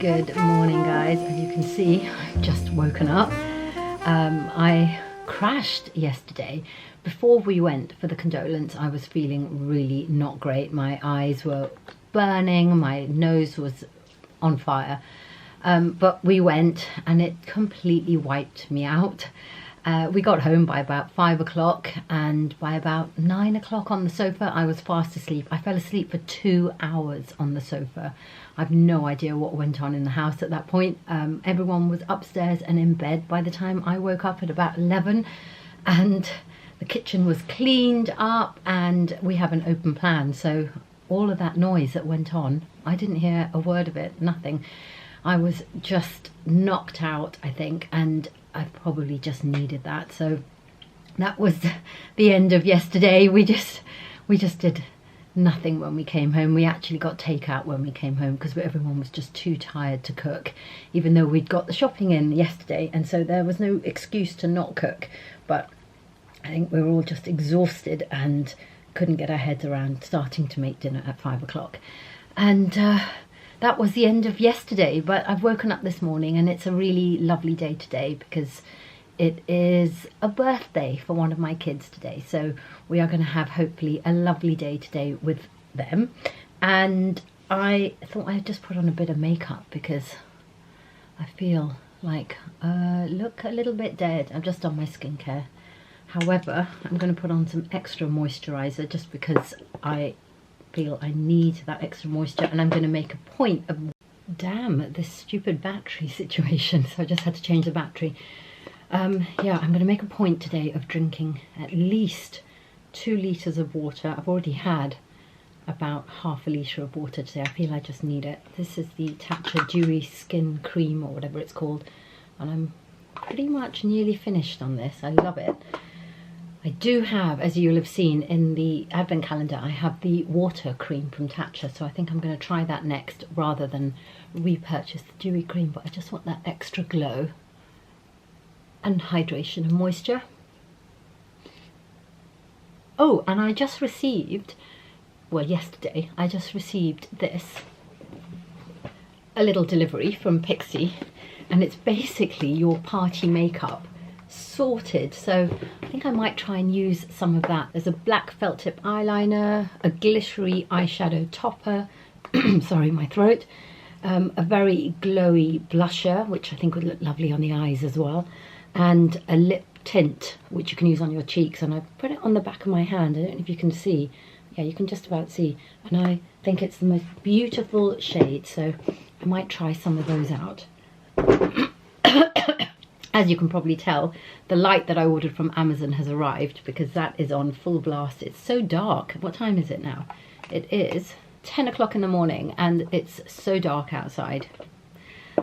Good morning, guys. As you can see, I've just woken up. I crashed yesterday. Before we went for the condolence, I was feeling really not great. My eyes were burning, my nose was on fire. But we went and it completely wiped me out. We got home by about 5 o'clock, and by about 9 o'clock on the sofa I was fast asleep. I fell asleep for 2 hours on the sofa. I've no idea what went on in the house at that point. Everyone was upstairs and in bed by the time I woke up at about 11, and the kitchen was cleaned up and we have an open plan, so all of that noise that went on, I didn't hear a word of it, nothing. I was just knocked out, I think, and I probably just needed that. So that was the end of yesterday. We just did nothing when we came home. We actually got takeout when we came home because everyone was just too tired to cook, even though we'd got the shopping in yesterday, and so there was no excuse to not cook. But I think we were all just exhausted and couldn't get our heads around starting to make dinner at 5 o'clock. And that was the end of yesterday. But I've woken up this morning and it's a really lovely day today because it is a birthday for one of my kids today. So we are going to have hopefully a lovely day today with them. And I thought I'd just put on a bit of makeup because I feel like look a little bit dead. I've just done my skincare. However, I'm going to put on some extra moisturizer just because I feel I need that extra moisture, and I'm going to make a point of, damn, this stupid battery situation, so I just had to change the battery. Yeah, I'm going to make a point today of drinking at least 2 litres of water. I've already had about half a litre of water today. I feel I just need it. This is the CHATTY Dewy Skin Cream or whatever it's called, and I'm pretty much nearly finished on this. I love it. I do have, as you'll have seen in the advent calendar, I have the water cream from CHATTY, so I think I'm going to try that next rather than repurchase the dewy cream. But I just want that extra glow and hydration and moisture. Oh, and I just received, well, yesterday I just received this, a little delivery from Pixie, and it's basically your party makeup sorted. So I think I might try and use some of that. There's a black felt tip eyeliner, a glittery eyeshadow topper, sorry, my throat, a very glowy blusher, which I think would look lovely on the eyes as well, and a lip tint, which you can use on your cheeks. And I put it on the back of my hand. I don't know if you can see. Yeah, you can just about see. And I think it's the most beautiful shade, so I might try some of those out. As you can probably tell, the light that I ordered from Amazon has arrived because that is on full blast. It's so dark. What time is it now? It is 10 o'clock in the morning and it's so dark outside.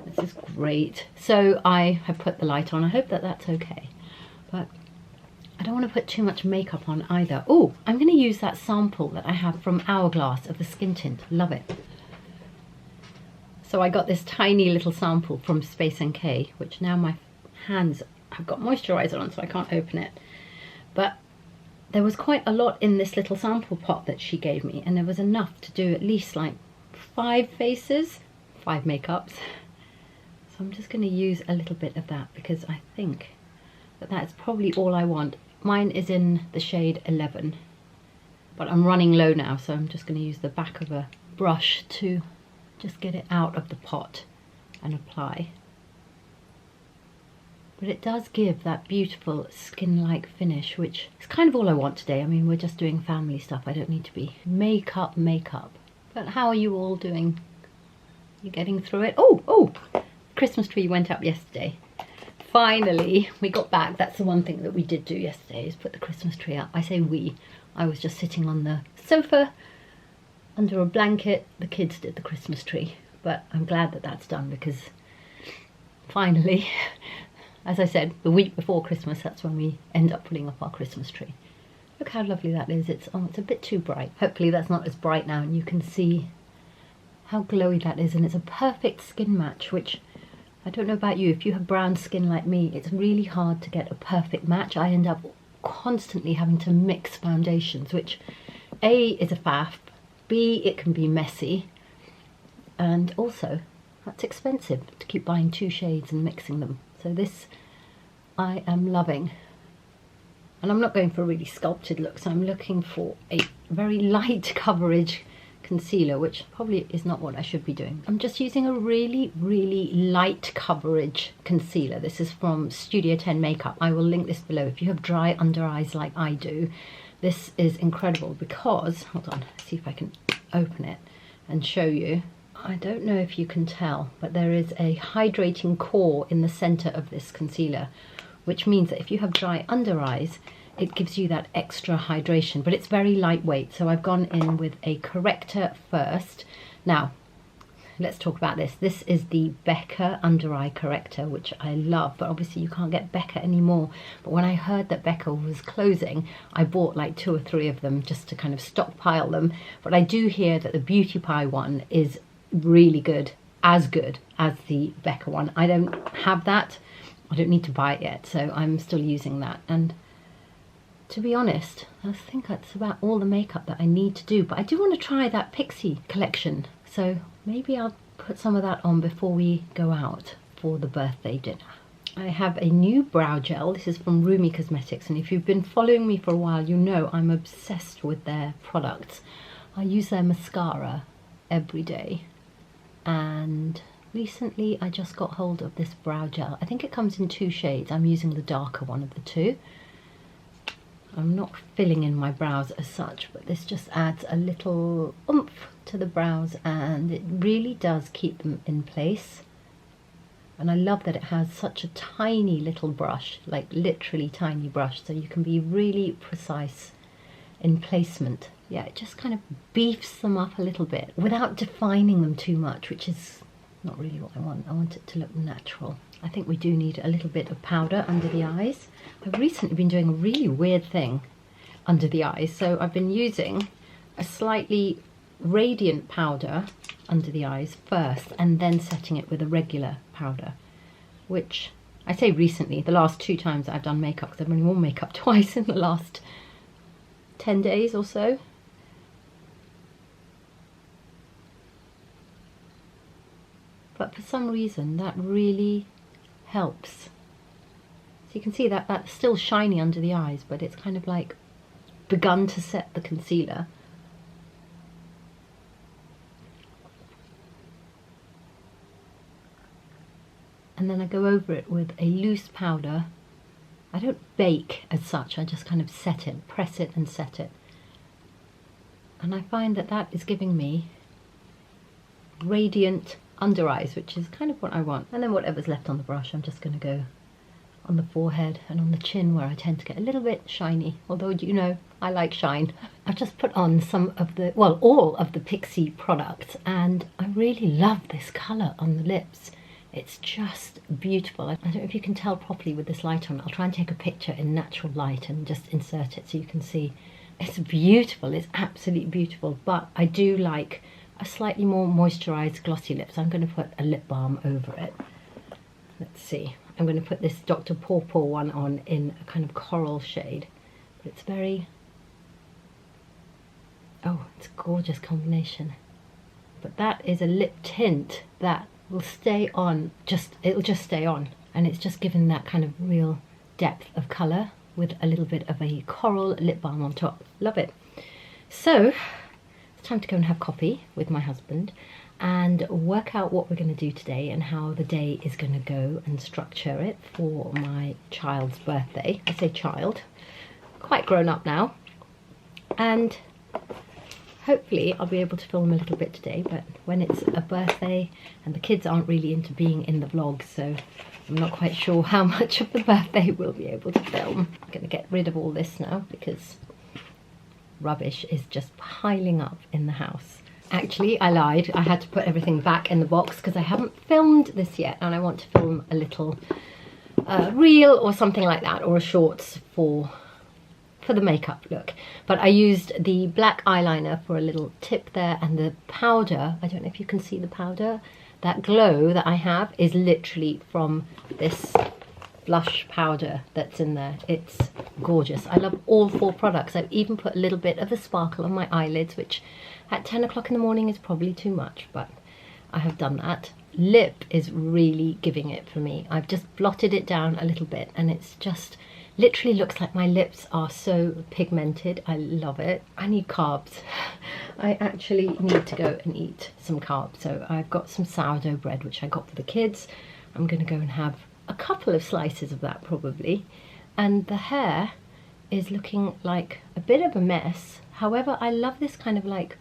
This is great. So I have put the light on. I hope that that's okay. But I don't want to put too much makeup on either. Oh, I'm going to use that sample that I have from Hourglass of the skin tint. Love it. So I got this tiny little sample from Space NK, which now my hands have got moisturizer on, so I can't open it. But there was quite a lot in this little sample pot that she gave me, and there was enough to do at least like 5 faces, 5 makeups. So I'm just going to use a little bit of that because I think that that's probably all I want. Mine is in the shade 11, but I'm running low now, so I'm just going to use the back of a brush to just get it out of the pot and apply. But it does give that beautiful skin-like finish, which is kind of all I want today. I mean, we're just doing family stuff. I don't need to be makeup. But how are you all doing? You getting through it? Oh, Christmas tree went up yesterday. Finally, we got back. That's the one thing that we did do yesterday, is put the Christmas tree up. I say we. I was just sitting on the sofa under a blanket. The kids did the Christmas tree. But I'm glad that that's done because finally, as I said, the week before Christmas, that's when we end up putting up our Christmas tree. Look how lovely that is. It's a bit too bright. Hopefully that's not as bright now and you can see how glowy that is. And it's a perfect skin match, which I don't know about you. If you have brown skin like me, it's really hard to get a perfect match. I end up constantly having to mix foundations, which A, is a faff, B, it can be messy, and also that's expensive to keep buying 2 shades and mixing them. So this I am loving. And I'm not going for a really sculpted look, so I'm looking for a very light coverage concealer, which probably is not what I should be doing. I'm just using a really, really light coverage concealer. This is from Studio 10 Makeup. I will link this below. If you have dry under eyes like I do, this is incredible because, hold on, let's see if I can open it and show you. I don't know if you can tell, but there is a hydrating core in the center of this concealer, which means that if you have dry under eyes, it gives you that extra hydration, but it's very lightweight. So I've gone in with a corrector first. Now, let's talk about this. This is the Becca under eye corrector, which I love, but obviously you can't get Becca anymore. But when I heard that Becca was closing, I bought like 2 or 3 of them just to kind of stockpile them. But I do hear that the Beauty Pie one is really good as the Becca one. I don't have that. I don't need to buy it yet, so I'm still using that. And to be honest, I think that's about all the makeup that I need to do. But I do want to try that Pixie collection, so maybe I'll put some of that on before we go out for the birthday dinner. I have a new brow gel. This is from Rumi Cosmetics, and if you've been following me for a while, you know I'm obsessed with their products. I use their mascara every day, and recently I just got hold of this brow gel. I think it comes in 2 shades. I'm using the darker one of the 2. I'm not filling in my brows as such, but this just adds a little oomph to the brows, and it really does keep them in place. And I love that it has such a tiny little brush, like literally tiny brush, so you can be really precise in placement. Yeah, it just kind of beefs them up a little bit without defining them too much, which is not really what I want. I want it to look natural. I think we do need a little bit of powder under the eyes. I've recently been doing a really weird thing under the eyes. So I've been using a slightly radiant powder under the eyes first, and then setting it with a regular powder, which I say recently, the last 2 times I've done makeup, because I've only worn makeup twice in the last 10 days or so. But for some reason that really helps. So you can see that that's still shiny under the eyes, but it's kind of like begun to set the concealer. And then I go over it with a loose powder. I don't bake as such, I just kind of set it, press it and set it. And I find that that is giving me radiant under eyes, which is kind of what I want. And then whatever's left on the brush, I'm just going to go on the forehead and on the chin, where I tend to get a little bit shiny, although you know I like shine. I've just put on some of the, well, all of the Pixie products, and I really love this colour on the lips. It's just beautiful. I don't know if you can tell properly with this light on. I'll try and take a picture in natural light and just insert it so you can see. It's beautiful, it's absolutely beautiful, but I do like a slightly more moisturised glossy lip, so I'm going to put a lip balm over it. Let's see, I'm going to put this Dr. Pawpaw one on in a kind of coral shade, but it's very, oh, it's a gorgeous combination. But that is a lip tint that will stay on, it'll just stay on, and it's just given that kind of real depth of colour with a little bit of a coral lip balm on top. Love it. So it's time to go and have coffee with my husband and work out what we're going to do today and how the day is going to go, and structure it for my child's birthday. I say child, quite grown up now, and hopefully I'll be able to film a little bit today. But when it's a birthday and the kids aren't really into being in the vlog, so I'm not quite sure how much of the birthday we'll be able to film. I'm going to get rid of all this now because rubbish is just piling up in the house. Actually, I lied. I had to put everything back in the box because I haven't filmed this yet, and I want to film a little reel or something like that, or a shorts for the makeup look. But I used the black eyeliner for a little tip there, and the powder, I don't know if you can see the powder, that glow that I have is literally from this blush powder that's in there. It's gorgeous. I love all 4 products. I've even put a little bit of a sparkle on my eyelids, which at 10 o'clock in the morning is probably too much, but I have done that. lip is really giving it for me. I've just blotted it down a little bit and it's just literally looks like my lips are so pigmented. I love it. I need carbs. I actually need to go and eat some carbs. So I've got some sourdough bread which I got for the kids. I'm going to go and have a couple of slices of that probably. And the hair is looking like a bit of a mess. However, I love this kind of like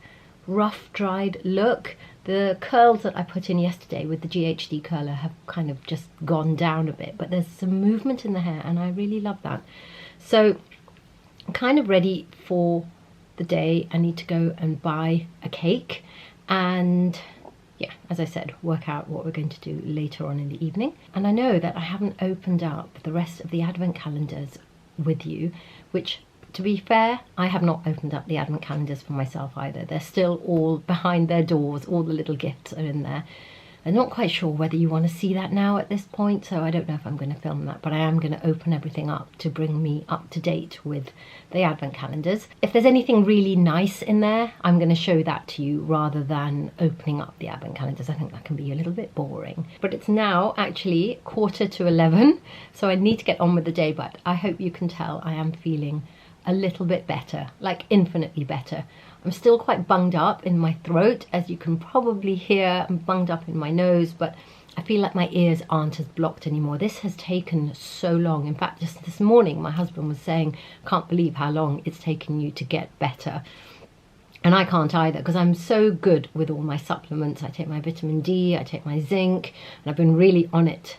rough dried look. The curls that I put in yesterday with the GHD curler have kind of just gone down a bit, but there's some movement in the hair and I really love that. So I'm kind of ready for the day. I need to go and buy a cake and yeah, as I said, work out what we're going to do later on in the evening. And I know that I haven't opened up the rest of the advent calendars with you, which to be fair, I have not opened up the advent calendars for myself either. They're still all behind their doors, all the little gifts are in there. I'm not quite sure whether you want to see that now at this point, so I don't know if I'm going to film that, but I am going to open everything up to bring me up to date with the advent calendars. If there's anything really nice in there, I'm going to show that to you rather than opening up the advent calendars. I think that can be a little bit boring. But it's now actually 11:15, so I need to get on with the day, but I hope you can tell I am feeling a little bit better, like infinitely better. I'm still quite bunged up in my throat, as you can probably hear. I'm bunged up in my nose, but I feel like my ears aren't as blocked anymore. This has taken so long. In fact, just this morning, my husband was saying, can't believe how long it's taken you to get better. And I can't either, because I'm so good with all my supplements. I take my vitamin D, I take my zinc, and I've been really on it,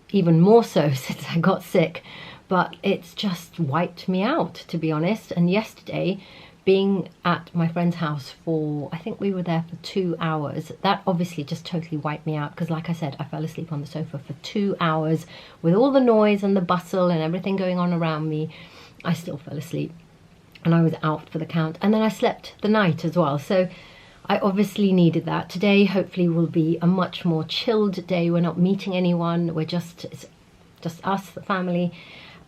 even more so since I got sick. But it's just wiped me out, to be honest. And yesterday, being at my friend's house for, I think we were there for 2 hours, that obviously just totally wiped me out, because like I said, I fell asleep on the sofa for 2 hours with all the noise and the bustle and everything going on around me. I still fell asleep and I was out for the count, and then I slept the night as well. So I obviously needed that. Today hopefully will be a much more chilled day. We're not meeting anyone, it's just us, the family.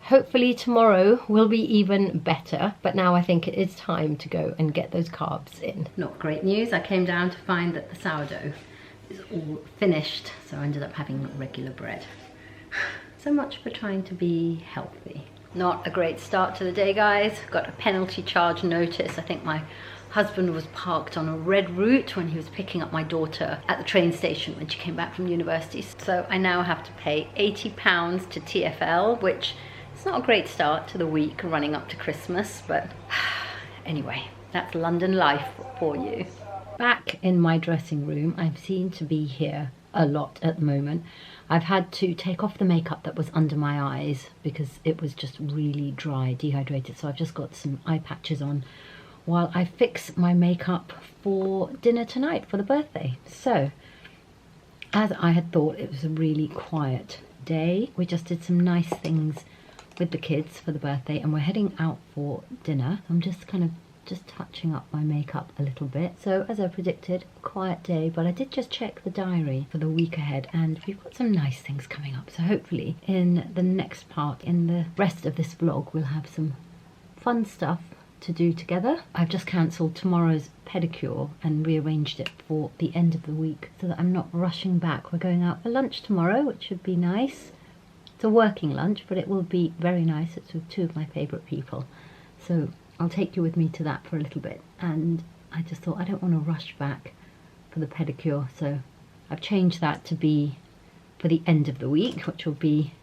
Hopefully tomorrow will be even better, but now I think it is time to go and get those carbs in. Not great news. I came down to find that the sourdough is all finished, so I ended up having regular bread. So much for trying to be healthy. Not a great start to the day, guys. Got a penalty charge notice. I think my husband was parked on a red route when he was picking up my daughter at the train station when she came back from university. So I now have to pay £80 to TfL, which it's not a great start to the week running up to Christmas, but anyway, that's London life for you. Back in my dressing room, I seem to be here a lot at the moment. I've had to take off the makeup that was under my eyes because it was just really dry, dehydrated, so I've just got some eye patches on while I fix my makeup for dinner tonight for the birthday. So, as I had thought, it was a really quiet day. We just did some nice things with the kids for the birthday and we're heading out for dinner. I'm just kind of touching up my makeup a little bit. So as I predicted, quiet day, but I did just check the diary for the week ahead and we've got some nice things coming up. So hopefully in the next part, in the rest of this vlog, we'll have some fun stuff to do together. I've just cancelled tomorrow's pedicure and rearranged it for the end of the week so that I'm not rushing back. We're going out for lunch tomorrow, which should be nice. It's a working lunch, but it will be very nice. It's with two of my favourite people. So I'll take you with me to that for a little bit. And I just thought I don't want to rush back for the pedicure. So I've changed that to be for the end of the week, which will be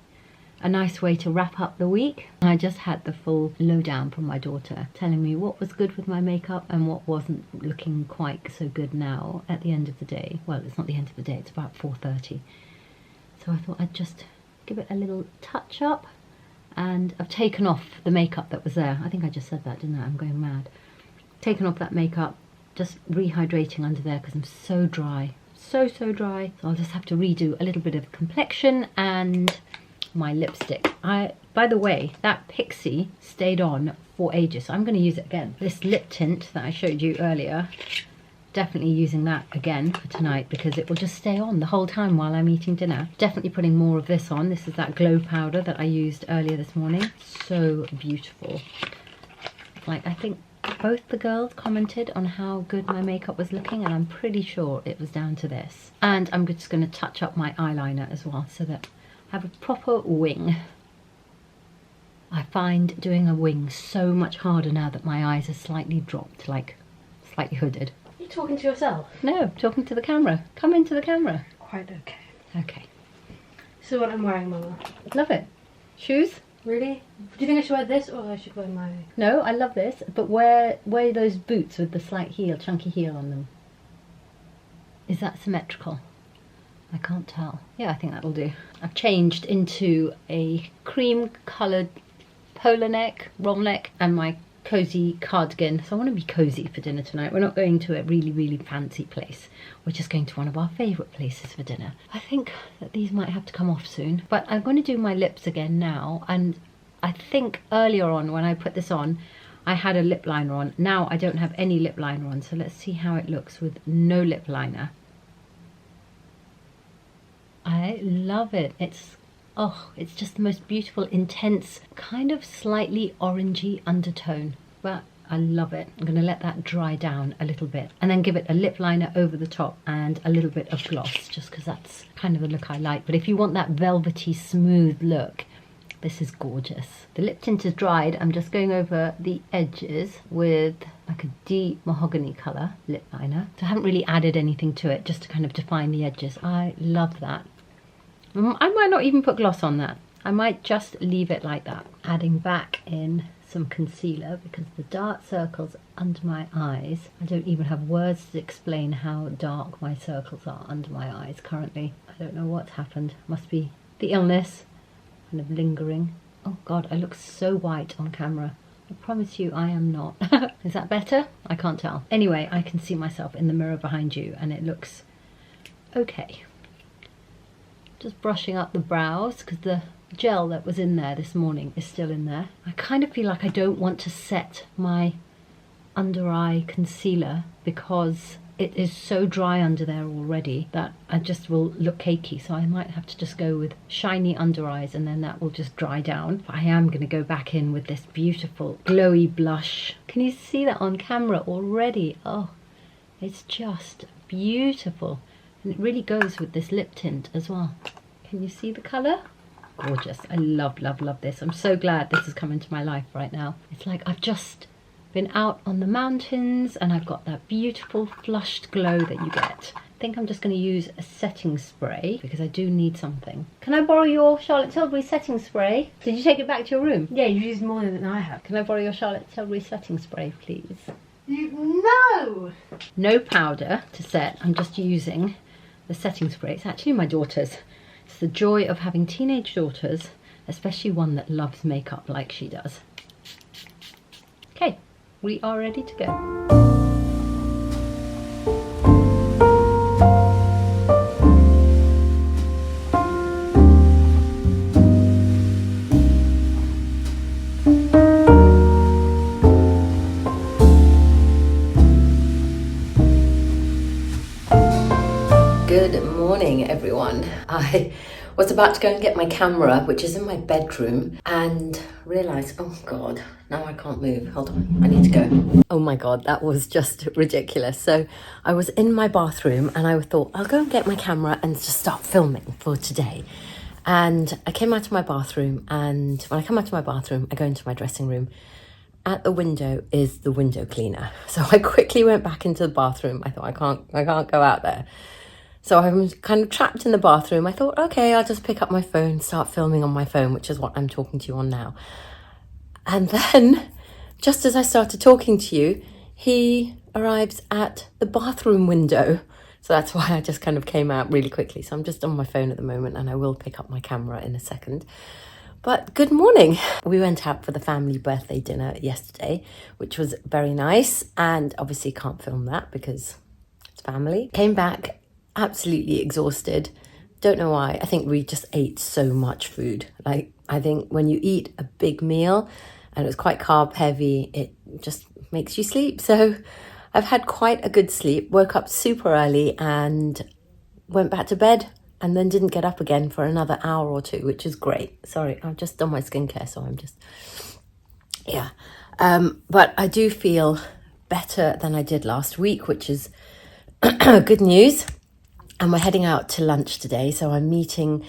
a nice way to wrap up the week. I just had the full lowdown from my daughter telling me what was good with my makeup and what wasn't looking quite so good now at the end of the day. Well, it's not the end of the day, it's about 4:30. So I thought I'd just give it a little touch up, and I've taken off the makeup that was there. I think I just said that, didn't I? I'm going mad. Taken off that makeup, just rehydrating under there because I'm so dry, so dry. So I'll just have to redo a little bit of complexion and my lipstick. By the way, that Pixie stayed on for ages, so I'm going to use it again. This lip tint that I showed you earlier, definitely using that again for tonight because it will just stay on the whole time while I'm eating dinner. Definitely putting more of this on. This is that glow powder that I used earlier this morning. So beautiful. Like, I think Both the girls commented on how good my makeup was looking, and I'm pretty sure it was down to this. And I'm just going to touch up my eyeliner as well so that I have a proper wing. I find doing a wing so much harder now that my eyes are slightly dropped, like slightly hooded. Are you talking to yourself? No, talking to the camera. Come into the camera. Quite okay. Okay. So what I'm wearing, Mama. Love it. Shoes? Really? Do you think I should wear this or I should wear my... No, I love this, but wear those boots with the slight heel, chunky heel on them. Is that symmetrical? I can't tell. Yeah, I think that'll do. I've changed into a cream coloured polo neck, roll neck, and my cozy cardigan. So I want to be cozy for dinner tonight. We're not going to a really, really fancy place. We're just going to one of our favourite places for dinner. I think that these might have to come off soon, but I'm going to do my lips again now. And I think earlier on when I put this on, I had a lip liner on. Now I don't have any lip liner on, so let's see how it looks with no lip liner. I love it. It's just the most beautiful, intense, kind of slightly orangey undertone. But I love it. I'm going to let that dry down a little bit and then give it a lip liner over the top and a little bit of gloss, just because that's kind of the look I like. But if you want that velvety, smooth look, this is gorgeous. The lip tint is dried. I'm just going over the edges with like a deep mahogany colour lip liner. So I haven't really added anything to it, just to kind of define the edges. I love that. I might not even put gloss on that. I might just leave it like that. Adding back in some concealer because the dark circles under my eyes, I don't even have words to explain how dark my circles are under my eyes currently. I don't know what's happened. Must be the illness kind of lingering. Oh God, I look so white on camera. I promise you I am not. Is that better? I can't tell. Anyway, I can see myself in the mirror behind you and it looks okay. Just brushing up the brows because the gel that was in there this morning is still in there. I kind of feel like I don't want to set my under eye concealer because it is so dry under there already that I just will look cakey. So I might have to just go with shiny under eyes and then that will just dry down. But I am going to go back in with this beautiful glowy blush. Can you see that on camera already? Oh, it's just beautiful. And it really goes with this lip tint as well. Can you see the colour? Gorgeous. I love, love, love this. I'm so glad this has come into my life right now. It's like I've just been out on the mountains and I've got that beautiful flushed glow that you get. I think I'm just going to use a setting spray because I do need something. Can I borrow your Charlotte Tilbury setting spray? Did you take it back to your room? Yeah, you used more than I have. Can I borrow your Charlotte Tilbury setting spray, please? No! No powder to set. I'm just using the setting spray. It's actually my daughter's. It's the joy of having teenage daughters, especially one that loves makeup like she does. Okay, we are ready to go. Good morning, everyone. I was about to go and get my camera, which is in my bedroom, and realised, oh God, now I can't move. Hold on, I need to go. Oh my God, that was just ridiculous. So I was in my bathroom and I thought, I'll go and get my camera and just start filming for today. And I came out of my bathroom, and when I come out of my bathroom, I go into my dressing room. At the window is the window cleaner. So I quickly went back into the bathroom. I thought, I can't go out there. So I was kind of trapped in the bathroom. I thought, okay, I'll just pick up my phone, start filming on my phone, which is what I'm talking to you on now. And then, just as I started talking to you, he arrives at the bathroom window. So that's why I just kind of came out really quickly. So I'm just on my phone at the moment and I will pick up my camera in a second. But good morning. We went out for the family birthday dinner yesterday, which was very nice. And obviously can't film that because it's family. Came back absolutely exhausted. Don't know why. I think we just ate so much food. Like, I think when you eat a big meal and it was quite carb heavy, it just makes you sleep. So I've had quite a good sleep, woke up super early and went back to bed and then didn't get up again for another hour or two, which is great. Sorry, I've just done my skincare, so I'm just, yeah. But I do feel better than I did last week, which is good news. And we're heading out to lunch today. So I'm meeting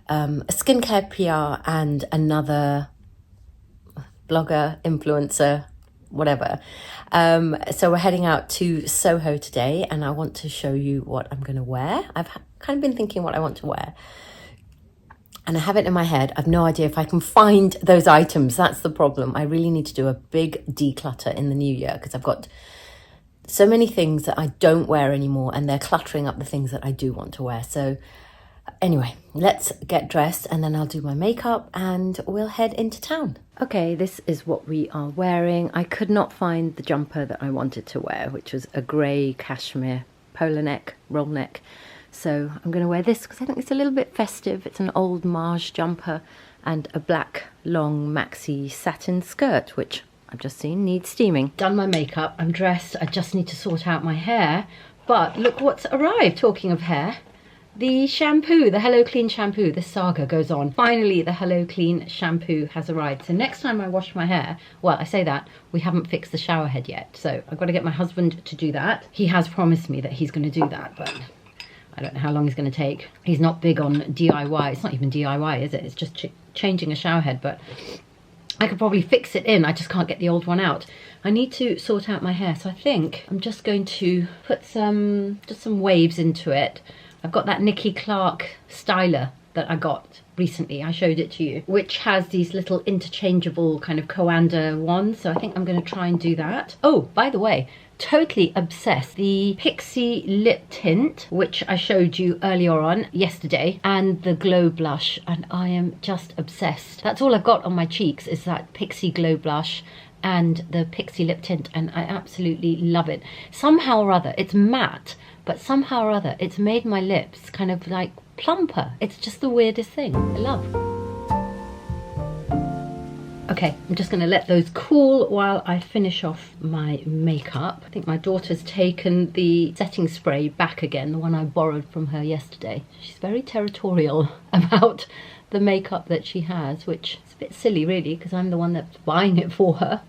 a skincare PR and another blogger, influencer, whatever. So we're heading out to Soho today, and I want to show you what I'm going to wear. I've kind of been thinking what I want to wear, and I have it in my head. I've no idea if I can find those items. That's the problem. I really need to do a big declutter in the new year because I've got so many things that I don't wear anymore, and they're cluttering up the things that I do want to wear. So anyway, let's get dressed and then I'll do my makeup and we'll head into town. Okay, this is what we are wearing. I could not find the jumper that I wanted to wear, which was a grey cashmere polo neck, roll neck. So I'm going to wear this because I think it's a little bit festive. It's an old Marge jumper and a black long maxi satin skirt, which I've just seen needs steaming. Done my makeup, I'm dressed. I just need to sort out my hair. But look what's arrived, talking of hair. The shampoo, the Hello Clean shampoo. This saga goes on. Finally, the Hello Clean shampoo has arrived. So next time I wash my hair, well, I say that, we haven't fixed the shower head yet. So I've got to get my husband to do that. He has promised me that he's going to do that, but I don't know how long he's going to take. He's not big on DIY. It's not even DIY, is it? It's just changing a shower head, but I could probably fix it in. I just can't get the old one out. I need to sort out my hair. So I think I'm just going to put some waves into it. I've got that Nikki Clark styler that I got recently. I showed it to you, which has these little interchangeable kind of coander wands. So I think I'm going to try and do that. Oh, by the way, totally obsessed. The Pixie lip tint, which I showed you earlier on yesterday, and the glow blush, and I am just obsessed. That's all I've got on my cheeks is that Pixie glow blush and the Pixie lip tint, and I absolutely love it. Somehow or other, it's matte, but somehow or other, it's made my lips kind of like plumper. It's just the weirdest thing. I love. Okay, I'm just going to let those cool while I finish off my makeup. I think my daughter's taken the setting spray back again, the one I borrowed from her yesterday. She's very territorial about the makeup that she has, which is a bit silly really, because I'm the one that's buying it for her.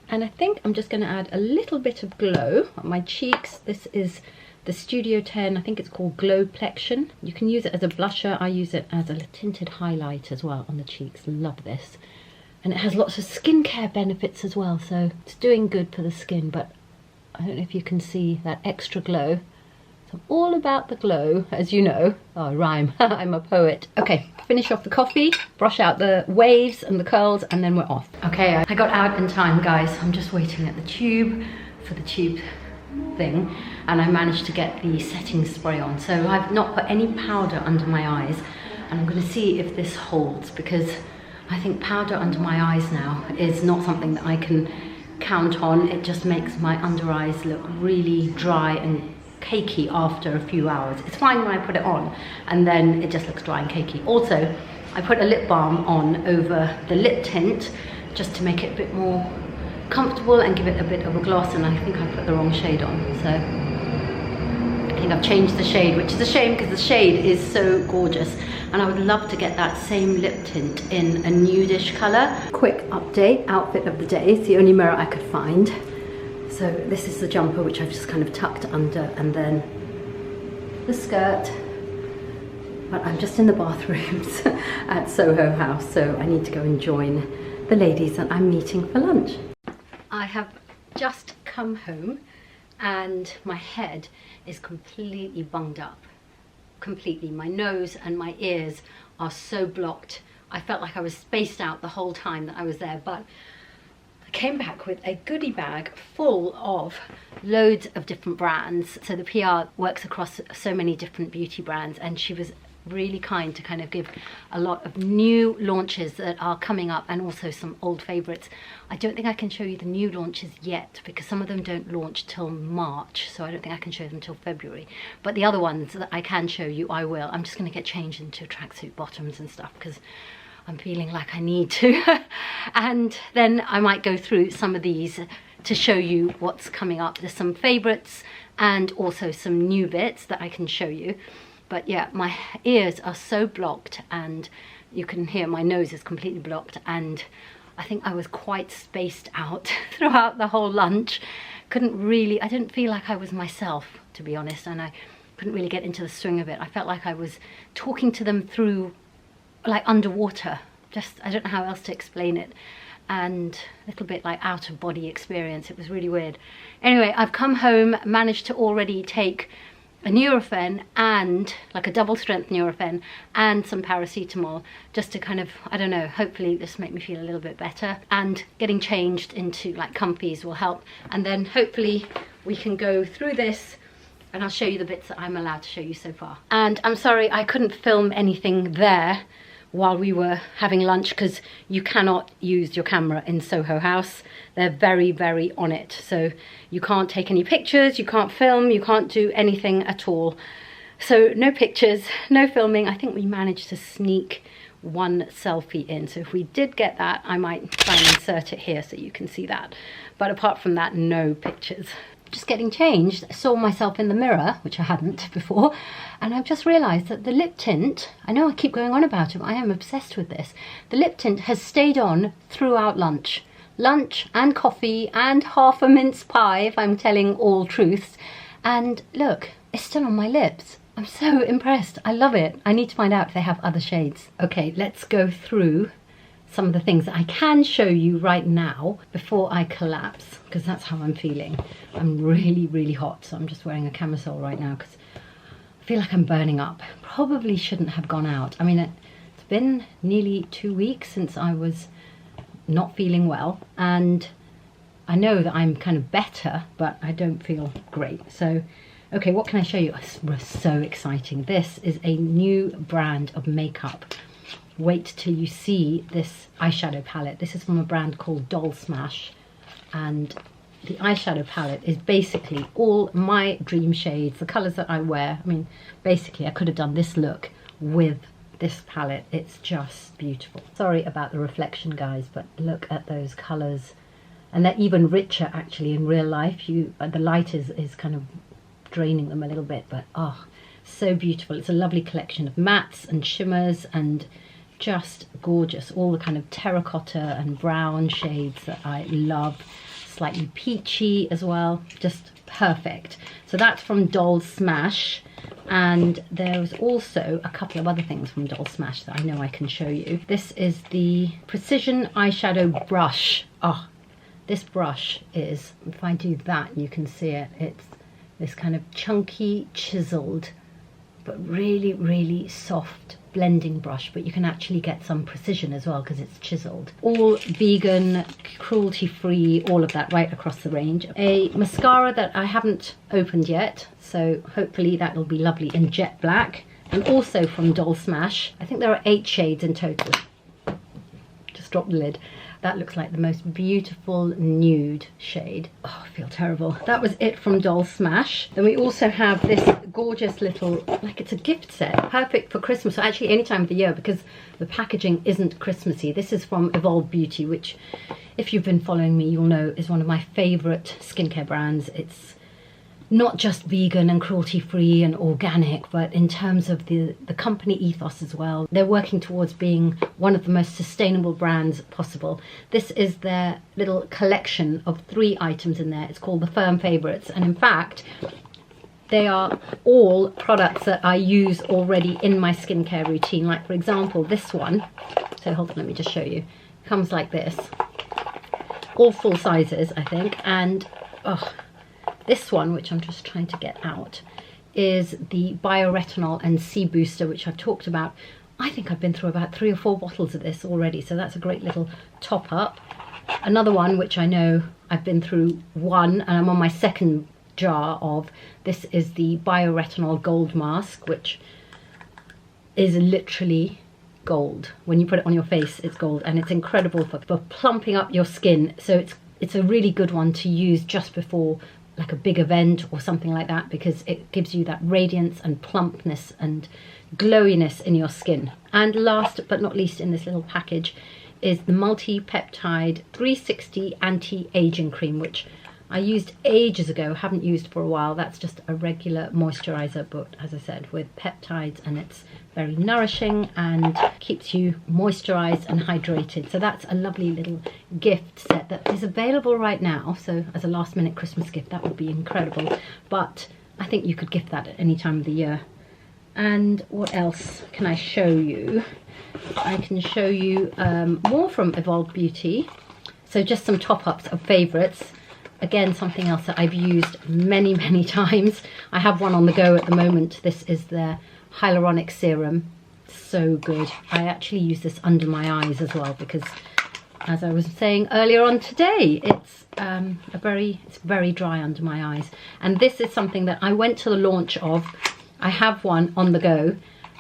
And I think I'm just going to add a little bit of glow on my cheeks. This is the Studio 10, I think it's called Glow Plexion. You can use it as a blusher. I use it as a tinted highlight as well on the cheeks. Love this. And it has lots of skincare benefits as well, so it's doing good for the skin, but I don't know if you can see that extra glow. So I'm all about the glow, as you know. Oh, rhyme. I'm a poet. Okay, finish off the coffee, brush out the waves and the curls, and then we're off. Okay, I got out in time, guys. I'm just waiting at the tube for the tube thing, and I managed to get the setting spray on. So I've not put any powder under my eyes, and I'm going to see if this holds, because I think powder under my eyes now is not something that I can count on. It just makes my under eyes look really dry and cakey after a few hours. It's fine when I put it on, and then it just looks dry and cakey. Also, I put a lip balm on over the lip tint just to make it a bit more comfortable and give it a bit of a gloss, and I think I put the wrong shade on. So I think I've changed the shade, which is a shame because the shade is so gorgeous, and I would love to get that same lip tint in a nudish colour. Quick update, outfit of the day. It's the only mirror I could find. So this is the jumper, which I've just kind of tucked under, and then the skirt. But I'm just in the bathrooms at Soho House, so I need to go and join the ladies that I'm meeting for lunch. I have just come home and my head is completely bunged up. Completely. My nose and my ears are so blocked. I felt like I was spaced out the whole time that I was there, but I came back with a goodie bag full of loads of different brands. So the PR works across so many different beauty brands, and she was really kind to kind of give a lot of new launches that are coming up, and also some old favorites. I don't think I can show you the new launches yet because some of them don't launch till March, so I don't think I can show them till February, but the other ones that I can show you, I will. I'm just going to get changed into tracksuit bottoms and stuff because I'm feeling like I need to and then I might go through some of these to show you what's coming up. There's some favorites and also some new bits that I can show you. But yeah, my ears are so blocked, and you can hear my nose is completely blocked, and I think I was quite spaced out throughout the whole lunch. I didn't feel like I was myself, to be honest, and I couldn't really get into the swing of it. I felt like I was talking to them through, like, underwater. Just, I don't know how else to explain it. And a little bit like out of body experience. It was really weird. Anyway, I've come home, managed to already take a Nurofen and like a double strength Nurofen and some paracetamol, just to kind of, I don't know, hopefully this make me feel a little bit better. And getting changed into like comfies will help. And then hopefully we can go through this and I'll show you the bits that I'm allowed to show you so far. And I'm sorry I couldn't film anything there while we were having lunch, because you cannot use your camera in Soho House. They're very, very on it. So you can't take any pictures, you can't film, you can't do anything at all. So no pictures, no filming. I think we managed to sneak one selfie in. So if we did get that, I might try and insert it here so you can see that. But apart from that, no pictures. Just getting changed, I saw myself in the mirror, which I hadn't before, and I've just realised that the lip tint, I know I keep going on about it, but I am obsessed with this. The lip tint has stayed on throughout lunch. Lunch and coffee and half a mince pie, if I'm telling all truths. And look, it's still on my lips. I'm so impressed. I love it. I need to find out if they have other shades. Okay, let's go through some of the things that I can show you right now before I collapse, because that's how I'm feeling. I'm really, really hot, so I'm just wearing a camisole right now because I feel like I'm burning up. Probably shouldn't have gone out. I mean, it's been nearly 2 weeks since I was not feeling well, and I know that I'm kind of better, but I don't feel great. So, okay, what can I show you? It's so exciting. This is a new brand of makeup. Wait till you see this eyeshadow palette. This is from a brand called Doll Smash, and the eyeshadow palette is basically all my dream shades, the colours that I wear. I mean, basically I could have done this look with this palette. It's just beautiful. Sorry about the reflection, guys, but look at those colours, and they're even richer actually in real life. The light is kind of draining them a little bit, but oh, so beautiful. It's a lovely collection of mattes and shimmers and just gorgeous. All the kind of terracotta and brown shades that I love. Slightly peachy as well, just perfect. So that's from Doll Smash, and there's also a couple of other things from Doll Smash that I know I can show you. This is the Precision Eyeshadow Brush. Oh, this brush is, if I do that you can see it, it's this kind of chunky, chiseled, but really, really soft blending brush, but you can actually get some precision as well because it's chiseled. All vegan, cruelty-free, all of that right across the range. A mascara that I haven't opened yet, so hopefully that will be lovely in jet black, and also from Doll Smash. I think there are 8 shades in total. Just drop the lid. That looks like the most beautiful nude shade. Oh, I feel terrible. That was it from Doll Smash. Then we also have this gorgeous little, like it's a gift set, perfect for Christmas, or actually any time of the year because the packaging isn't Christmassy. This is from Evolve Beauty, which if you've been following me, you'll know is one of my favorite skincare brands. It's not just vegan and cruelty-free and organic, but in terms of the company ethos as well. They're working towards being one of the most sustainable brands possible. This is their little collection of 3 items in there. It's called the Firm Favorites, and in fact, they are all products that I use already in my skincare routine. Like for example, this one, so hold on, let me just show you. It comes like this, all full sizes, I think, and oh, this one, which I'm just trying to get out, is the Bioretinol and C Booster, which I've talked about. I think I've been through about 3 or 4 bottles of this already, so that's a great little top up. Another one, which I know I've been through 1, and I'm on my 2nd jar of. This is the Bioretinol Gold Mask, which is literally gold. When you put it on your face, it's gold, and it's incredible for plumping up your skin. So it's a really good one to use just before like a big event or something like that, because it gives you that radiance and plumpness and glowiness in your skin. And last but not least in this little package is the multi-peptide 360 anti-aging cream, which I used ages ago, haven't used for a while. That's just a regular moisturizer, but as I said, with peptides, and it's very nourishing and keeps you moisturized and hydrated. So that's a lovely little gift set that is available right now. So as a last minute Christmas gift, that would be incredible. But I think you could gift that at any time of the year. And what else can I show you? I can show you more from Evolve Beauty. So just some top-ups of favorites. Again, something else that I've used many, many times. I have one on the go at the moment. This is their hyaluronic serum. So good. I actually use this under my eyes as well because, as I was saying earlier on today, it's very dry under my eyes. And this is something that I went to the launch of. I have one on the go.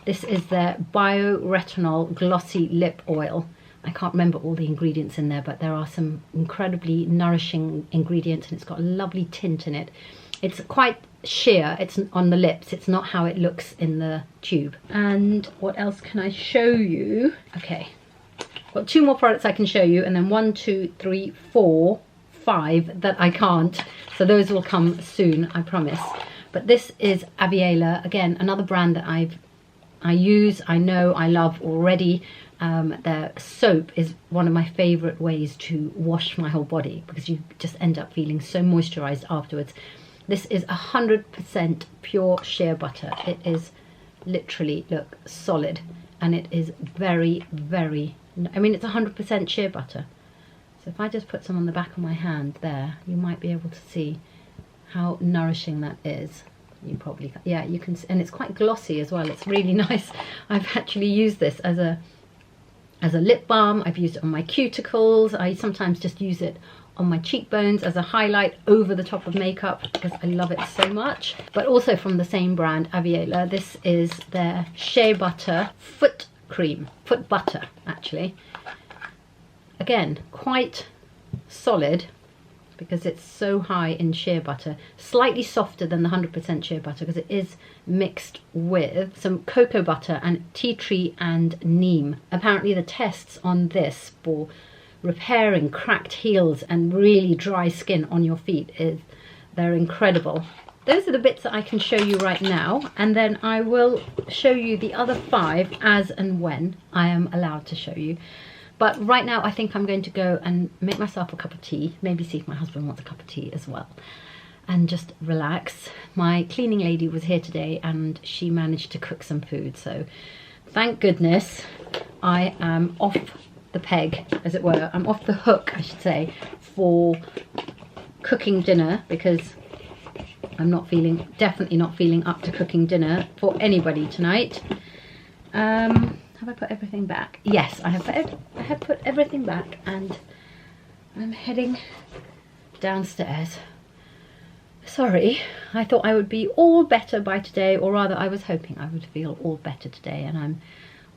This is their Bioretinol Glossy Lip Oil. I can't remember all the ingredients in there, but there are some incredibly nourishing ingredients, and it's got a lovely tint in it. It's quite sheer, it's on the lips, it's not how it looks in the tube. And what else can I show you? Okay, got 2 more products I can show you, and then 1, 2, 3, 4, 5 that I can't. So those will come soon, I promise. But this is Aviela, again, another brand that I use, I know, I love already. Their soap is one of my favorite ways to wash my whole body because you just end up feeling so moisturized afterwards. This is 100% pure shea butter. It is literally, look, solid, and it is very, very, I mean, it's 100% shea butter. So if I just put some on the back of my hand there, you might be able to see how nourishing that is. You probably, yeah, you can, and it's quite glossy as well. It's really nice. I've actually used this as a lip balm. I've used it on my cuticles. I sometimes just use it on my cheekbones as a highlight over the top of makeup because I love it so much. But also from the same brand, Aviela, this is their shea butter foot cream, foot butter actually. Again, quite solid because it's so high in shea butter, slightly softer than the 100% shea butter because it is mixed with some cocoa butter and tea tree and neem. Apparently the tests on this for repairing cracked heels and really dry skin on your feet they're incredible. Those are the bits that I can show you right now, and then I will show you the other 5 as and when I am allowed to show you. But right now I think I'm going to go and make myself a cup of tea, maybe see if my husband wants a cup of tea as well, and just relax. My cleaning lady was here today and she managed to cook some food, so thank goodness I am off the peg, as it were. I'm off the hook, I should say, for cooking dinner because I'm not feeling, definitely not feeling up to cooking dinner for anybody tonight. Have I put everything back? Yes, I have put everything back, and I'm heading downstairs. Sorry, I thought I would be all better by today, or rather I was hoping I would feel all better today, and I'm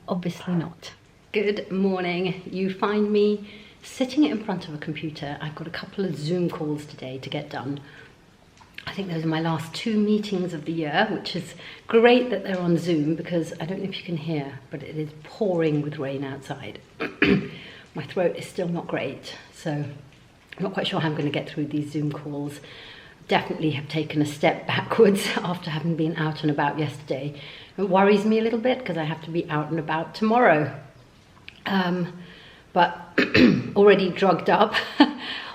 obviously not. Good morning. You find me sitting in front of a computer. I've got a couple of Zoom calls today to get done. I think those are my last 2 meetings of the year, which is great that they're on Zoom because I don't know if you can hear, but it is pouring with rain outside. My throat is still not great, so I'm not quite sure how I'm going to get through these Zoom calls. Definitely have taken a step backwards after having been out and about yesterday. It worries me a little bit because I have to be out and about tomorrow. But already drugged up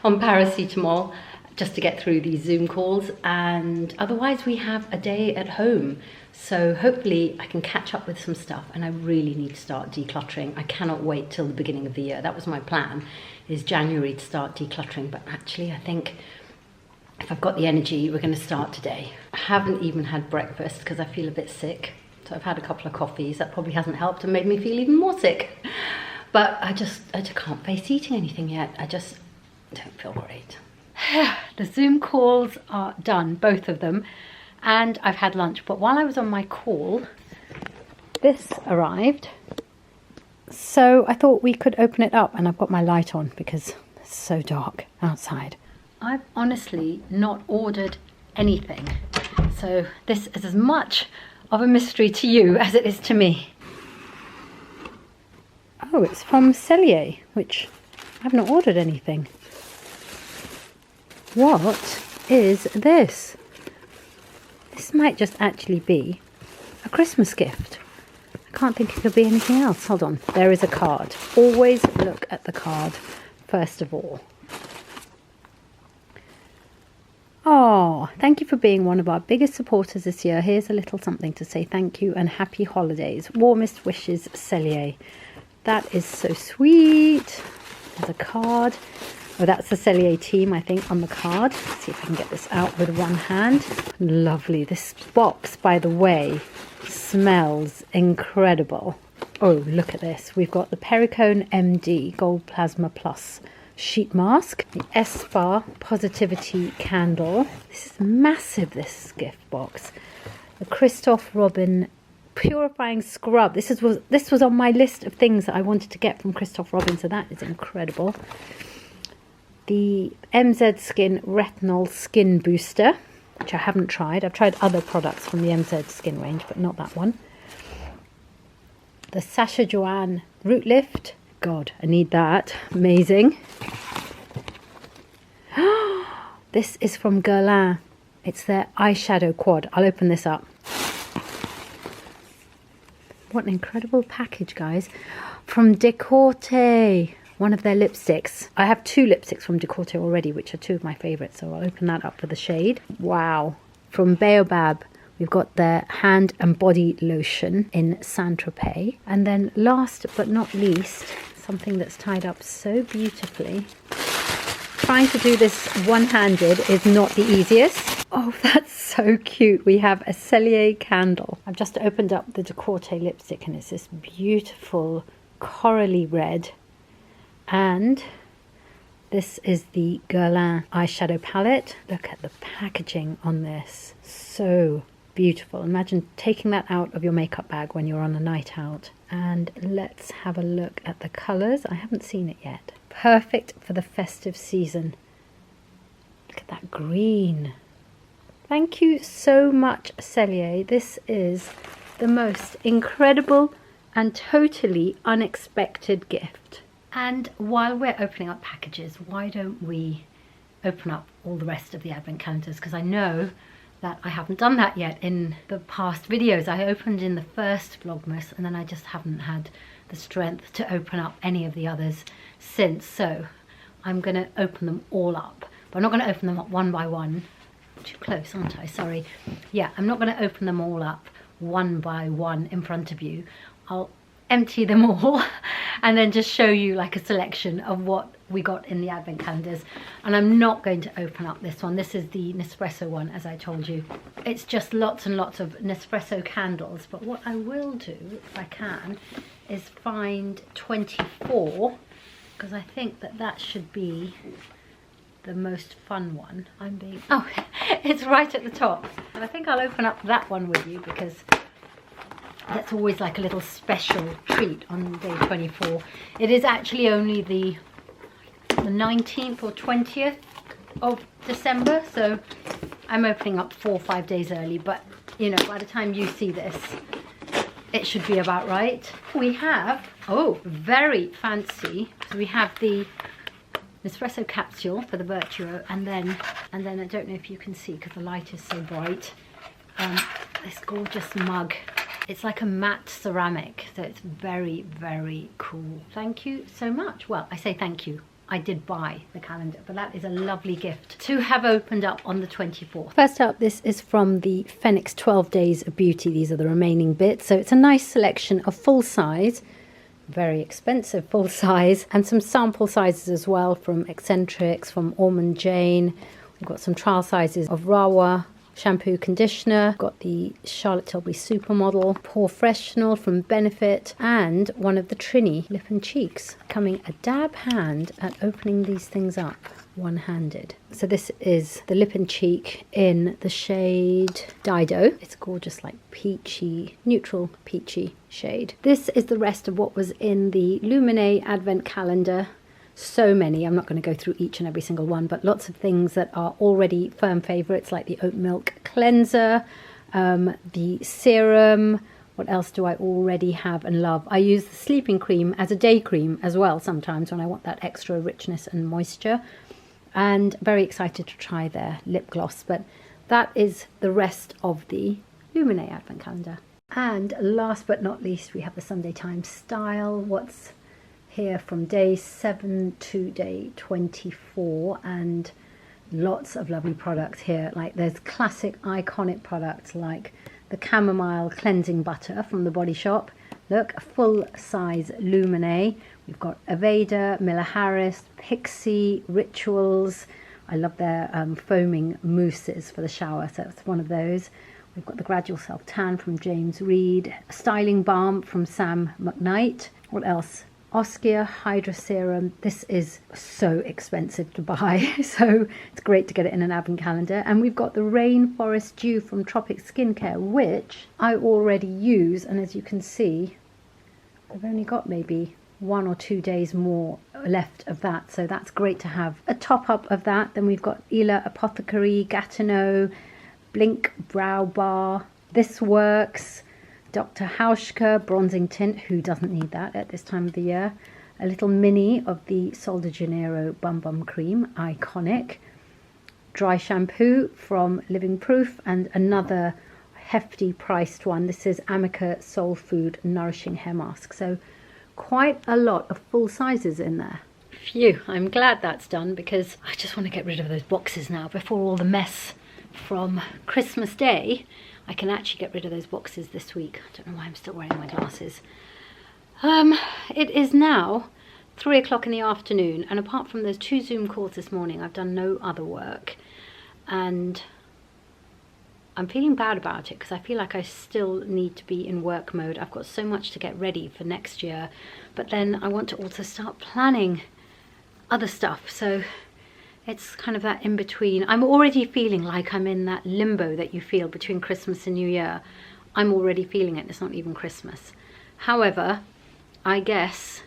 on paracetamol just to get through these Zoom calls, and otherwise we have a day at home, so hopefully I can catch up with some stuff, and I really need to start decluttering. I cannot wait till the beginning of the year. That was my plan, is January to start decluttering, but actually I think if I've got the energy, we're going to start today. I haven't even had breakfast because I feel a bit sick, so I've had a couple of coffees. That probably hasn't helped and made me feel even more sick, but I just can't face eating anything yet. I just don't feel great. The Zoom calls are done, both of them, and I've had lunch. But while I was on my call, this arrived. So I thought we could open it up, and I've got my light on because it's so dark outside. I've honestly not ordered anything. So this is as much of a mystery to you as it is to me. Oh, it's from Cellier, which I've not ordered anything. What is this? This might just actually be a Christmas gift. I can't think it could be anything else. Hold on, there is a card. Always look at the card first of all. Oh, thank you for being one of our biggest supporters this year. Here's a little something to say thank you and happy holidays. Warmest wishes, Cellier. That is so sweet. There's a card. Oh, that's the Cellier team, I think, on the card. Let's see if I can get this out with one hand. Lovely. This box, by the way, smells incredible. Oh, look at this. We've got the Pericone MD Gold Plasma Plus sheet mask, the Espar Positivity candle. This is massive, this gift box. The Christoph Robin purifying scrub. This was on my list of things that I wanted to get from Christoph Robin, so that is incredible. The MZ Skin Retinol Skin Booster, which I haven't tried. I've tried other products from the MZ Skin range, but not that one. The Sacha Joanne Root Lift. God, I need that. Amazing. This is from Guerlain. It's their eyeshadow quad. I'll open this up. What an incredible package, guys. From Decourte, one of their lipsticks. I have 2 lipsticks from Decourte already, which are 2 of my favorites, so I'll open that up for the shade. Wow. From Baobab, we've got their hand and body lotion in Saint-Tropez. And then last but not least, something that's tied up so beautifully. Trying to do this one-handed is not the easiest. Oh, that's so cute. We have a Cellier candle. I've just opened up the Decourte lipstick and it's this beautiful corally red. And this is the Guerlain eyeshadow palette. Look at the packaging on this. So beautiful. Imagine taking that out of your makeup bag when you're on a night out. And let's have a look at the colours. I haven't seen it yet. Perfect for the festive season. Look at that green. Thank you so much, Cellier. This is the most incredible and totally unexpected gift. And while we're opening up packages, why don't we open up all the rest of the advent calendars? Because I know that I haven't done that yet in the past videos. I opened in the first Vlogmas and then I just haven't had the strength to open up any of the others since. So I'm going to open them all up. But I'm not going to open them up one by one. Too close, aren't I? Sorry. Yeah, I'm not going to open them all up one by one in front of you. I'll empty them all and then just show you like a selection of what we got in the advent calendars. And I'm not going to open up this one. This is the Nespresso one, as I told you. It's just lots and lots of Nespresso candles. But what I will do, if I can, is find 24, because I think that that should be the most fun one. Oh, it's right at the top. And I think I'll open up that one with you because that's always like a little special treat on day 24. It is actually only the 19th or 20th of December, so I'm opening up 4 or 5 days early, but you know, by the time you see this, it should be about right. We have, oh, very fancy. So we have the Nespresso capsule for the Virtuo, and then I don't know if you can see because the light is so bright, this gorgeous mug. It's like a matte ceramic, so it's very, very cool. Thank you so much. Well, I say thank you. I did buy the calendar, but that is a lovely gift to have opened up on the 24th. First up, this is from the Phoenix 12 Days of Beauty. These are the remaining bits. So it's a nice selection of full size, very expensive full size, and some sample sizes as well from Eccentrics, from Ormond Jane. We've got some trial sizes of Rawa shampoo, conditioner, got the Charlotte Tilbury Supermodel, Pore Freshenal from Benefit, and one of the Trini Lip and Cheeks. Coming a dab hand at opening these things up one-handed. So this is the Lip and Cheek in the shade Dido. It's gorgeous, like peachy, neutral peachy shade. This is the rest of what was in the Lumine Advent Calendar. So many, I'm not going to go through each and every single one, but lots of things that are already firm favourites, like the oat milk cleanser, the serum. What else do I already have and love? I use the sleeping cream as a day cream as well sometimes when I want that extra richness and moisture. and very excited to try their lip gloss. But that is the rest of the Lumine Advent Calendar. And last but not least, we have the Sunday Times Style. What's here from day 7 to day 24, and lots of lovely products here. Like there's classic iconic products like the chamomile cleansing butter from the Body Shop. Look, a full size Lumine. We've got Aveda, Miller Harris, Pixie, Rituals. I love their foaming mousses for the shower, so it's one of those. We've got the Gradual Self Tan from James Reed, a styling balm from Sam McKnight. What else? Oskia Hydra Serum. This is so expensive to buy, so it's great to get it in an advent calendar. And we've got the Rainforest Dew from Tropic Skincare, which I already use, and as you can see, I've only got maybe 1 or 2 days more left of that, so that's great to have a top up of that. Then we've got Ela Apothecary, Gatineau, Blink Brow Bar, This Works, Dr. Hauschka Bronzing Tint, who doesn't need that at this time of the year, a little mini of the Sol de Janeiro Bum Bum Cream, iconic, dry shampoo from Living Proof, and another hefty priced one. This is Amica Soul Food Nourishing Hair Mask. So quite a lot of full sizes in there. Phew, I'm glad that's done, because I just want to get rid of those boxes now before all the mess from Christmas Day. I can actually get rid of those boxes this week. I don't know why I'm still wearing my glasses. It is now 3 o'clock in the afternoon, and apart from those 2 Zoom calls this morning, I've done no other work, and I'm feeling bad about it because I feel like I still need to be in work mode. I've got so much to get ready for next year, but then I want to also start planning other stuff, so it's kind of that in between. I'm already feeling like I'm in that limbo that you feel between Christmas and New Year. I'm already feeling it. It's not even Christmas. However, I guess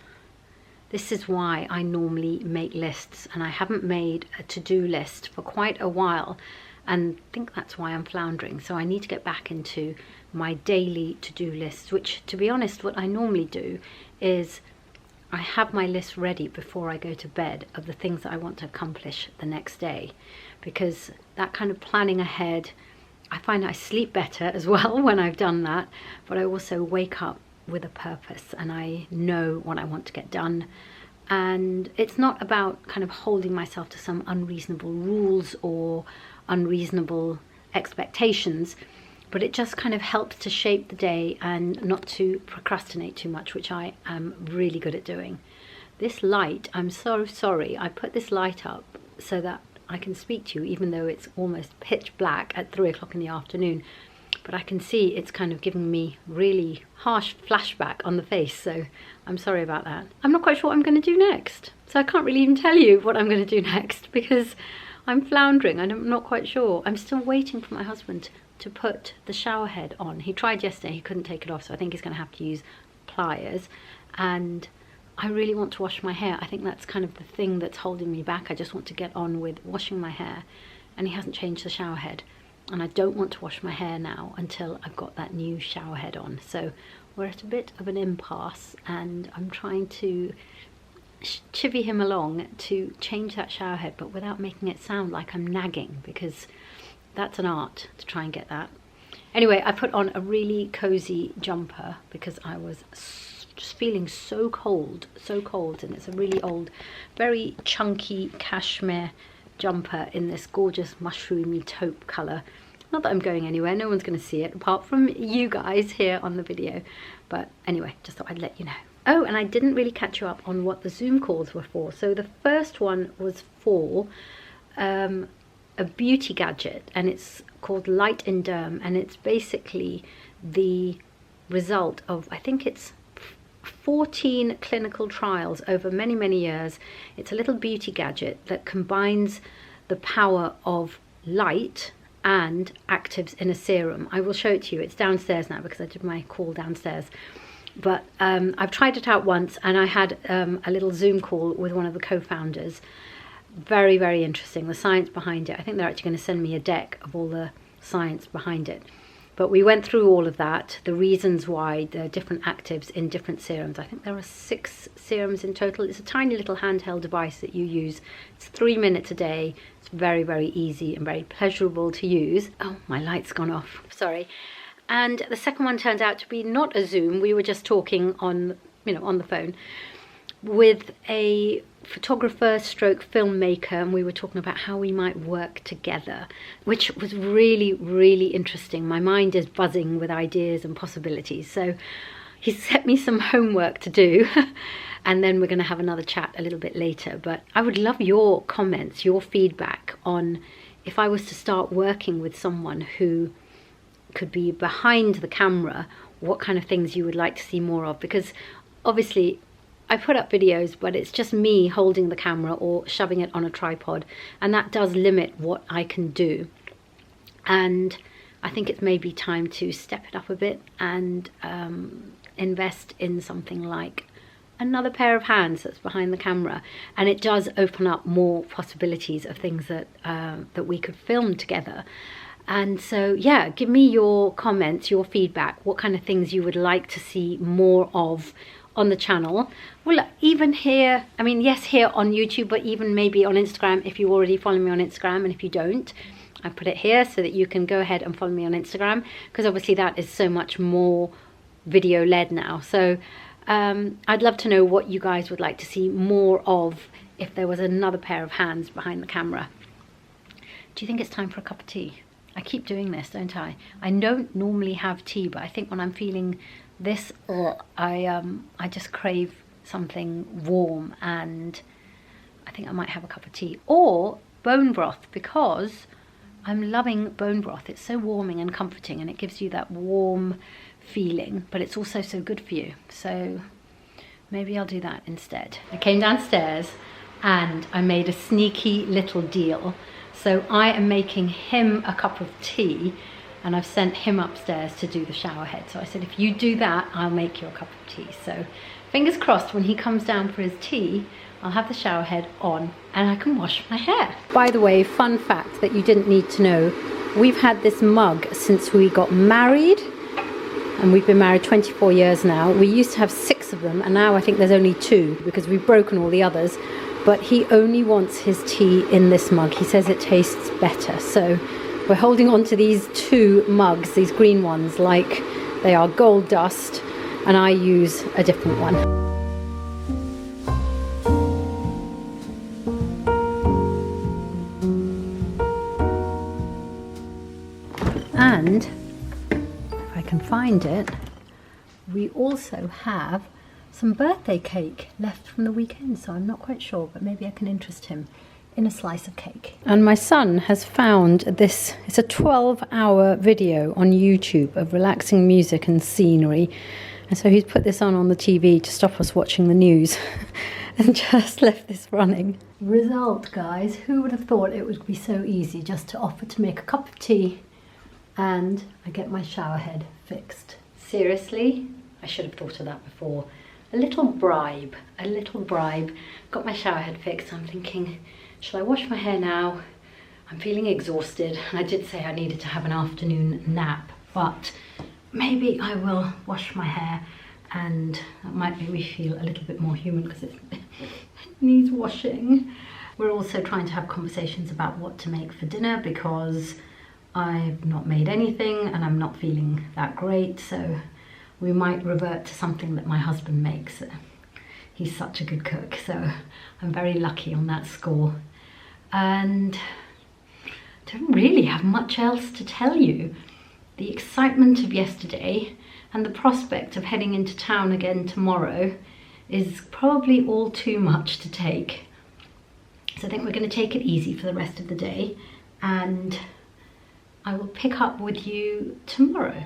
this is why I normally make lists, and I haven't made a to-do list for quite a while, and I think that's why I'm floundering. So I need to get back into my daily to-do list, which, to be honest, what I normally do is I have my list ready before I go to bed of the things that I want to accomplish the next day, because that kind of planning ahead, I find I sleep better as well when I've done that, but I also wake up with a purpose and I know what I want to get done. And it's not about kind of holding myself to some unreasonable rules or unreasonable expectations, but it just kind of helps to shape the day and not to procrastinate too much, which I am really good at doing. This light, I'm so sorry, I put this light up so that I can speak to you even though it's almost pitch black at 3 o'clock in the afternoon, but I can see it's kind of giving me really harsh flashback on the face, so I'm sorry about that. I'm not quite sure what I'm going to do next, so I can't really even tell you what I'm going to do next because I'm floundering and I'm not quite sure. I'm still waiting for my husband to put the shower head on. He tried yesterday, he couldn't take it off, so I think he's going to have to use pliers. And I really want to wash my hair. I think that's kind of the thing that's holding me back. I just want to get on with washing my hair, and he hasn't changed the shower head, and I don't want to wash my hair now until I've got that new shower head on. So we're at a bit of an impasse, and I'm trying to chivvy him along to change that shower head, but without making it sound like I'm nagging, because that's an art to try and get that. Anyway, I put on a really cozy jumper because I was just feeling so cold, and it's a really old, very chunky cashmere jumper in this gorgeous mushroomy taupe colour. Not that I'm going anywhere, no one's going to see it apart from you guys here on the video, but anyway, just thought I'd let you know. Oh, and I didn't really catch you up on what the Zoom calls were for. So the first one was for a beauty gadget, and it's called Light in Derm, and it's basically the result of, I think it's 14 clinical trials over many years. It's a little beauty gadget that combines the power of light and actives in a serum. I will show it to you. It's downstairs now because I did my call downstairs, but I've tried it out once, and I had a little Zoom call with one of the co-founders. Very interesting, the science behind it. I think they're actually going to send me a deck of all the science behind it. But we went through all of that, the reasons why, the different actives in different serums. I think there are 6 serums in total. It's a tiny little handheld device that you use. It's 3 minutes a day. It's very, very easy and very pleasurable to use. Oh, my light's gone off, sorry. And the second one turned out to be not a Zoom. We were just talking on, on the phone with a photographer stroke filmmaker, and we were talking about how we might work together, which was really, really interesting. My mind is buzzing with ideas and possibilities. So he set me some homework to do and then we're going to have another chat a little bit later. But I would love your comments, your feedback on if I was to start working with someone who could be behind the camera, what kind of things you would like to see more of. Because obviously I put up videos, but it's just me holding the camera or shoving it on a tripod, and that does limit what I can do. And I think it's maybe time to step it up a bit and invest in something like another pair of hands that's behind the camera, and it does open up more possibilities of things that that we could film together. And so yeah, give me your comments, your feedback, what kind of things you would like to see more of on the channel. Well, even here, I mean, yes, here on YouTube, but even maybe on Instagram, if you already follow me on Instagram, and if you don't, I put it here so that you can go ahead and follow me on Instagram, because obviously that is so much more video led now. So I'd love to know what you guys would like to see more of if there was another pair of hands behind the camera. Do you think it's time for a cup of tea? I keep doing this, don't I? I don't normally have tea, but I think when I'm feeling this, I just crave something warm, and I think I might have a cup of tea or bone broth, because I'm loving bone broth. It's so warming and comforting, and it gives you that warm feeling, but it's also so good for you. So maybe I'll do that instead. I came downstairs and I made a sneaky little deal. So I am making him a cup of tea, and I've sent him upstairs to do the shower head. So I said, if you do that, I'll make you a cup of tea. So fingers crossed, when he comes down for his tea, I'll have the shower head on and I can wash my hair. By the way, fun fact that you didn't need to know, we've had this mug since we got married, and we've been married 24 years now. We used to have 6 of them, and now I think there's only 2 because we've broken all the others. But he only wants his tea in this mug. He says it tastes better. So we're holding on to these 2 mugs, these green ones, like they are gold dust, and I use a different one. And if I can find it, we also have some birthday cake left from the weekend, so I'm not quite sure, but maybe I can interest him in a slice of cake. And my son has found this, it's a 12-hour video on YouTube of relaxing music and scenery, and so he's put this on the TV to stop us watching the news and just left this running. Result, guys, who would have thought it would be so easy just to offer to make a cup of tea and I get my shower head fixed. Seriously, I should have thought of that before. A little bribe, got my shower head fixed. I'm thinking, shall I wash my hair now? I'm feeling exhausted. I did say I needed to have an afternoon nap, but maybe I will wash my hair, and that might make me feel a little bit more human because it needs washing. We're also trying to have conversations about what to make for dinner, because I've not made anything and I'm not feeling that great, so we might revert to something that my husband makes. He's such a good cook, so I'm very lucky on that score. And I don't really have much else to tell you. The excitement of yesterday and the prospect of heading into town again tomorrow is probably all too much to take. So I think we're going to take it easy for the rest of the day, and I will pick up with you tomorrow.